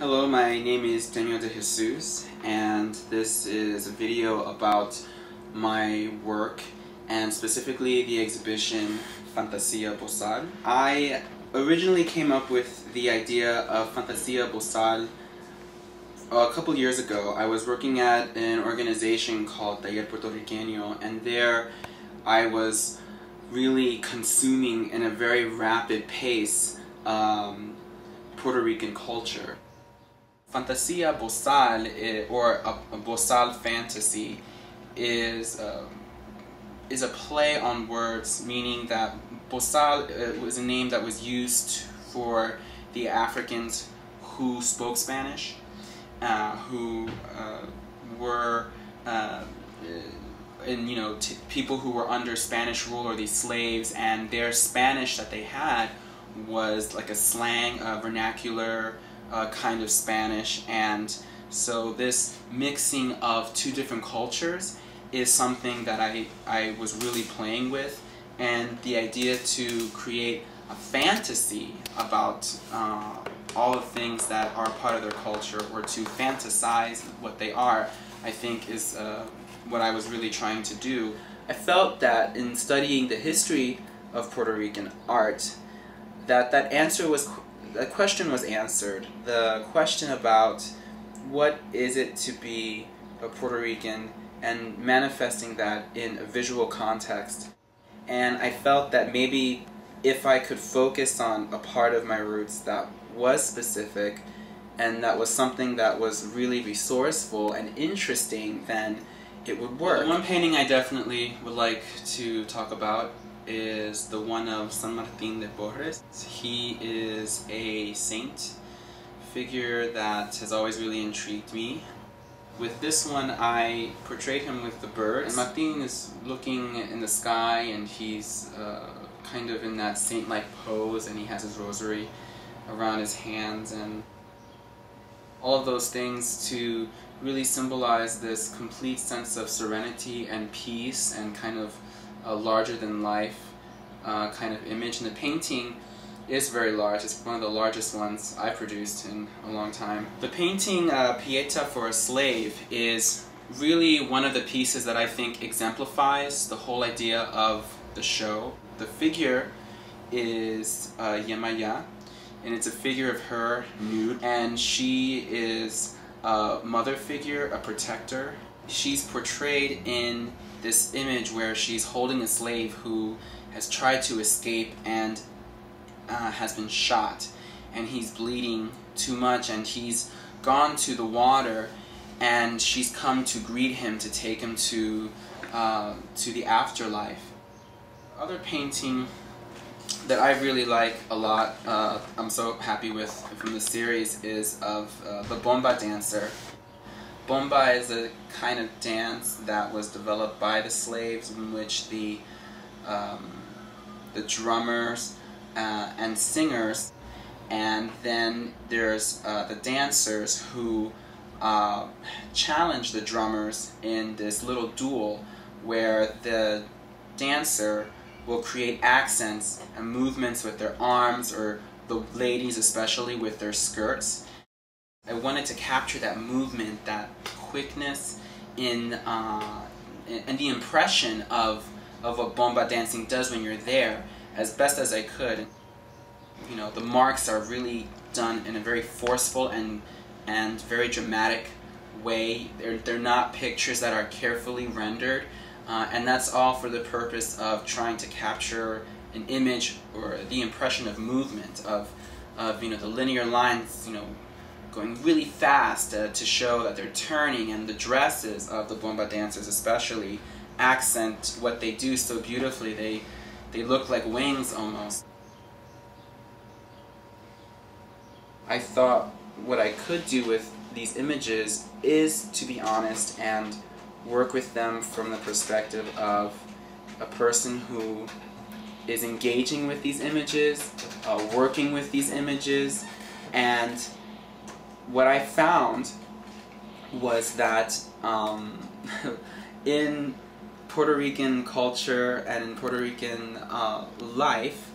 Hello, my name is Daniel de Jesus, and this is a video about my work and specifically the exhibition Fantasia Boçal. I originally came up with the idea of Fantasia Boçal a couple years ago. I was working at an organization called Taller Puertorriqueño, and there I was really consuming in a very rapid pace Puerto Rican culture. Fantasia Boçal, or a Boçal fantasy, is a play on words, meaning that Boçal was a name that was used for the Africans who spoke Spanish, who were people who were under Spanish rule, or these slaves, and their Spanish that they had was like a slang, vernacular kind of Spanish. And so this mixing of two different cultures is something that I was really playing with, and the idea to create a fantasy about all the things that are part of their culture, or to fantasize what they are, I think is what I was really trying to do. I felt that in studying the history of Puerto Rican art, that question was answered. The question about what is it to be a Puerto Rican and manifesting that in a visual context. And I felt that maybe if I could focus on a part of my roots that was specific and that was something that was really resourceful and interesting, then it would work. One painting I definitely would like to talk about is the one of San Martin de Porres. He is a saint figure that has always really intrigued me. With this one, I portrayed him with the birds. And Martin is looking in the sky, and he's kind of in that saint-like pose, and he has his rosary around his hands, and all of those things to really symbolize this complete sense of serenity and peace and kind of a larger-than-life kind of image. And the painting is very large. It's one of the largest ones I've produced in a long time. The painting Pieta for a Slave is really one of the pieces that I think exemplifies the whole idea of the show. The figure is Yemaya, and it's a figure of her nude, and she is a mother figure, a protector. She's portrayed in this image where she's holding a slave who has tried to escape and has been shot, and he's bleeding too much, and he's gone to the water, and she's come to greet him to take him to the afterlife. Other painting that I really like a lot, I'm so happy with from the series, is of the Bomba dancer. Bomba is a kind of dance that was developed by the slaves, in which the drummers and singers, and then there's the dancers who challenge the drummers in this little duel where the dancer will create accents and movements with their arms, or the ladies especially with their skirts. I wanted to capture that movement, that quickness and the impression of what bomba dancing does when you're there, as best as I could. You know, the marks are really done in a very forceful and very dramatic way. They're not pictures that are carefully rendered, and that's all for the purpose of trying to capture an image or the impression of movement, of the linear lines, going really fast to show that they're turning, and the dresses of the bomba dancers especially accent what they do so beautifully. They look like wings almost. I thought what I could do with these images is to be honest and work with them from the perspective of a person who is engaging with these images, working with these images. And what I found was that in Puerto Rican culture and in Puerto Rican life,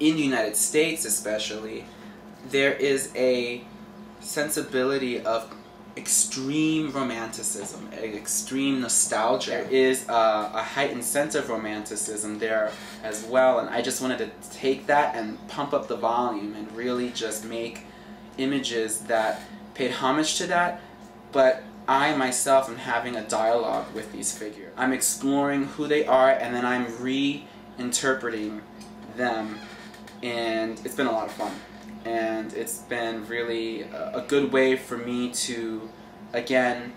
in the United States especially, there is a sensibility of extreme romanticism, extreme nostalgia. There is a heightened sense of romanticism there as well, and I just wanted to take that and pump up the volume and really just make images that paid homage to that, but I myself am having a dialogue with these figures. I'm exploring who they are, and then I'm reinterpreting them, and it's been a lot of fun. And it's been really a good way for me to, again,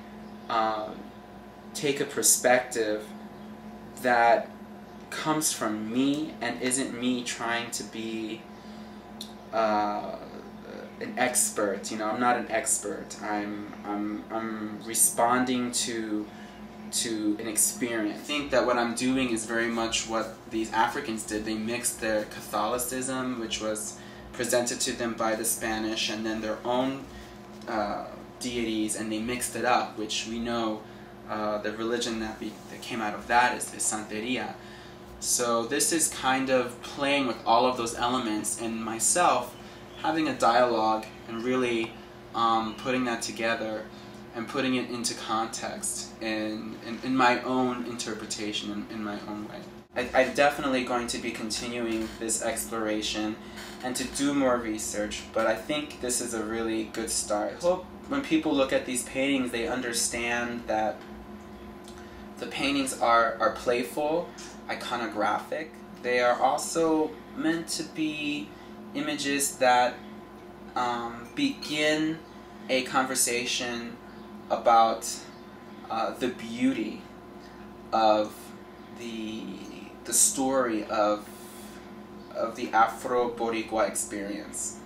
take a perspective that comes from me and isn't me trying to be an expert. You know, I'm not an expert. I'm responding to an experience. I think that what I'm doing is very much what these Africans did. They mixed their Catholicism, which was presented to them by the Spanish, and then their own deities, and they mixed it up, which we know the religion that came out of that is Santeria. So this is kind of playing with all of those elements, and myself having a dialogue and really putting that together and putting it into context in my own interpretation, in my own way. I'm definitely going to be continuing this exploration and to do more research, but I think this is a really good start. I hope when people look at these paintings, they understand that the paintings are playful, iconographic. They are also meant to be images that begin a conversation about the beauty of the story of the Afro-Boricua experience.